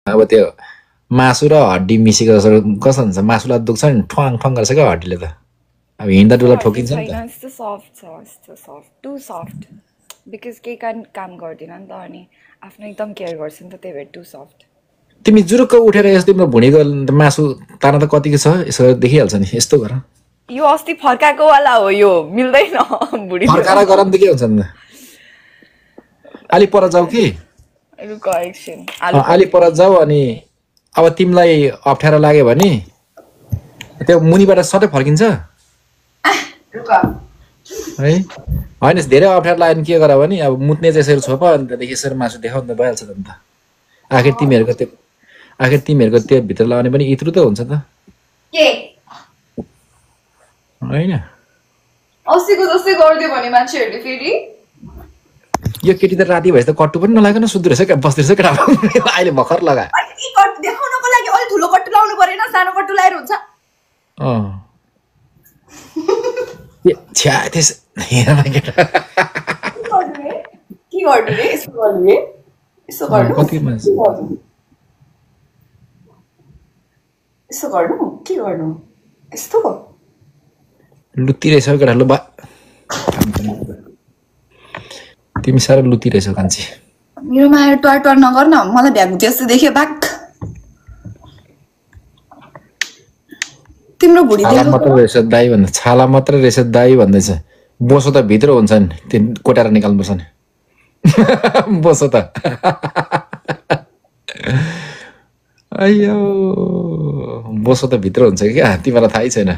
अब त्यो मासु र हड्डी मिसेको जस्तो कस्तो हुन्छ मासुलाई दुख्छ नि ठ्वाङ ठ्वाङ गर्छ क्या हड्डीले त अब हिँड्दा डुल्दा ठोकिन्छ नि त यस्तो सफ्ट छ यस्तो सफ्ट टु सफ्ट बिकज के काम गर्दिन नि त अनि आफ्नो एकदम केयर गर्छ नि त त्यही भएर टु सफ्ट तिमी जुरुक्क उठेर यस्तो तिम्रो भुँडीको मासु ताना त कतिको छ यसो देखिहाल्छ नि यस्तो गर यो अस्ति फर्काएको वाला हो यो मिल्दैन भुँडी फर्काएर गरम त के हुन्छ नि अलि पर जाऊ कि अलि पर जाऊ अनि अब तिमीलाई अप्ठ्यारो लाग्यो भने त्यो मुनिबाट सधैँ फर्किन्छ है होइन धेरै अप्ठ्यारो लाग्यो भने के गर भने अब मुत्ने चाहिँ यसरी छोप अनि त्यहाँदेखि यसरी मासु देखाउ त भइहाल्छ त अन्त आखिर तिमीहरूको त्यो भित्र लगाउने पनि इत्रु त हुन्छ त होइन अस्तिको जस्तै गरिदियो भने मान्छेहरूले फेरि यो केटी त राति भएपछि त कट्टु पनि नलागेन सुत्दो रहेछ क्या बस्दो रहेछ केटा अहिले भर्खर लगायो देखाउनको लागि अलि ठुलो कट्टु लाउनु परेन सानो कट्टु लाएर हुन्छ लुत्ती रहेछ केटा लु बा तिमी साह्रो लुत्ती रहेछौ कान्छी मेरोमा आएर ट्वार ट्वार नगर न मलाई भ्यागुती जस्तो देख्यो बाक तिम्रो भुडी मात्रै रहेछ दाई भन्दा छाला मात्रै रहेछ दाई भन्दैछ बोसो त भित्र हुन्छ नि त्यो कोटाएर निकाल्नुपर्छ नि बोसो त अಯ್यो बोसो त भित्र हुन्छ क्या तिमीलाई थाहै छैन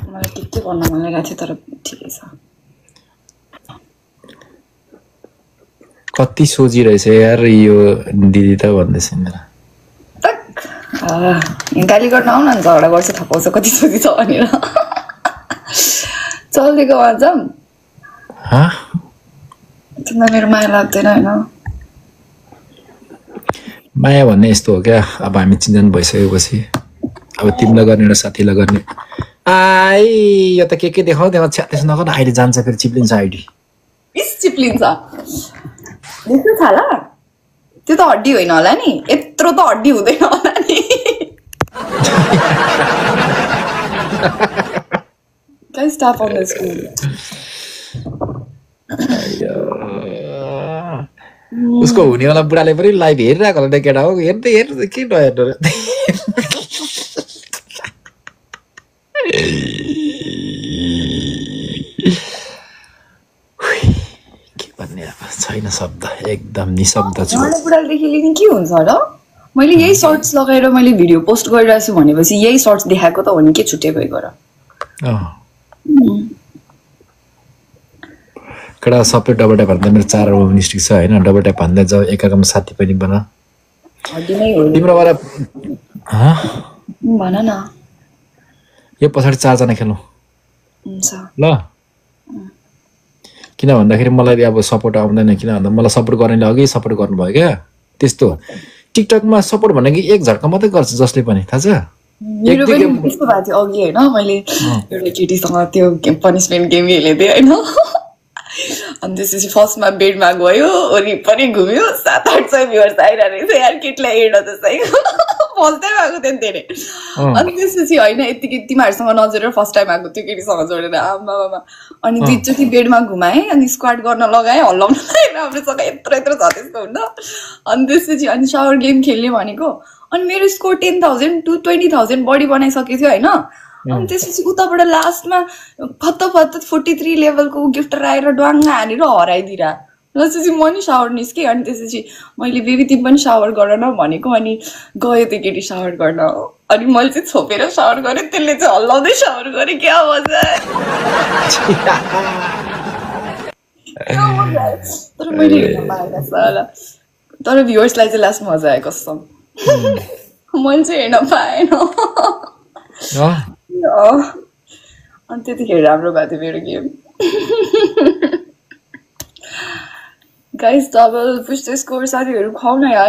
मलाई के गर्न मन लागिरहेको थियो तर ठिकै छ कति सोझी रहेछ यार यो दिदी त भन्दैछ मेरो गाली गर्न आउन झगडा गर्छ थपाउँछ कति सोझी छ भनेर चल्देको भन्छ तिमीलाई मेरो माया लाग्दैन होइन माया भन्ने यस्तो हो क्या अब हामी चिन्जान भइसकेपछि अब तिमीलाई गर्ने र साथीलाई गर्ने आई यो त के देखाउ त्यसो नगर अहिले जान्छ फेरि चिप्लिन्छ आइडी चिप्लिन्छ देख्नु थाला त्यो त हड्डी होइन होला नि यत्रो त हड्डी हुँदैन होला नि Guys, stop on this screen. उसको हुनेवाला बुढाले पनि लाइभ हेरिरहेको होला केटा हो हेर्दै के नहेर्नु के भन्ने अब छैन शब्द एकदम निशब्द छु बुढालेदेखि लिने के हुन्छ र मैले यही सर्ट्स लगाएर मैले भिडियो पोस्ट गरिरहेको छु भनेपछि यही सर्ट्स देखाएको त हो नि के छुट्टै भइगयो र केटा सबै डबल ट्याप हान्दा मेरो 4 मिस्टेक छ होइन डबल ट्याप हान्दै जाऊ एकाको साथी पनि बना तिम्रोबाट भन न यो पछाडि 4 जना खेलौँ ल किन भन्दाखेरि मलाई अब सपोर्ट आउँदैन किन भन्दा मलाई सपोर्ट गर्नेले अघि सपोर्ट गर्नुभयो क्या त्यस्तो टिकटकमा सपोर्ट भनेको एक झट्का मात्रै गर्छ जसले पनि थाहा छ मेरो पनि त्यस्तो भएको थियो अघि होइन मैले एउटा केटीसँग त्यो पनिसमेन्ट गेम खेलेको थिएँ होइन अनि त्यसपछि फर्स्टमा बेडमा गयो वरिपरि घुम्यो 700-800 भ्युअर्स आइरहेको रहेछ यार केटीलाई हेर्न जस्तै फर्स्ट टाइम आएको थियो धेरै अनि त्यसपछि होइन यतिकै तिमीहरूसँग नजोडेर फर्स्ट टाइम आएको त्यो केटीसँग जोडेर आमा अनि दुईचोटि बेडमा घुमाएँ अनि स्क्वाड गर्न लगाएँ हल्लाउन लगाएँ राम्रोसँग यत्रो छ त्यसको हुन्न अनि त्यसपछि अनि सावर गेम खेल्ने भनेको अनि मेरो स्कोर 10,000 to 20,000 बढी बनाइसकेको थियो होइन अनि त्यसपछि उताबाट लास्टमा फत्त 43 लेभलको गिफ्टर आएर ड्वाङ्गा हानेर हराइदिरा त्यसपछि म नि सावर निस्केँ अनि त्यसपछि मैले बेबी तिमी पनि सावर गर न भनेको अनि गयो त्यो केटी सावर गर्न अनि मैले चाहिँ छोपेर सावर गरेँ त्यसले चाहिँ हल्लाउँदै सावर गरेँ क्या मजा तर मैले हेर्न पाएन साला तर भ्युअर्सलाई चाहिँ लास्ट मजा आयो कसम मैले चाहिँ हेर्न पाएन अनि त्यतिखेर राम्रो भएको थियो मेरो गेम गाइस डबल पुस्ट स्कोर साथीहरू खुवाउन यार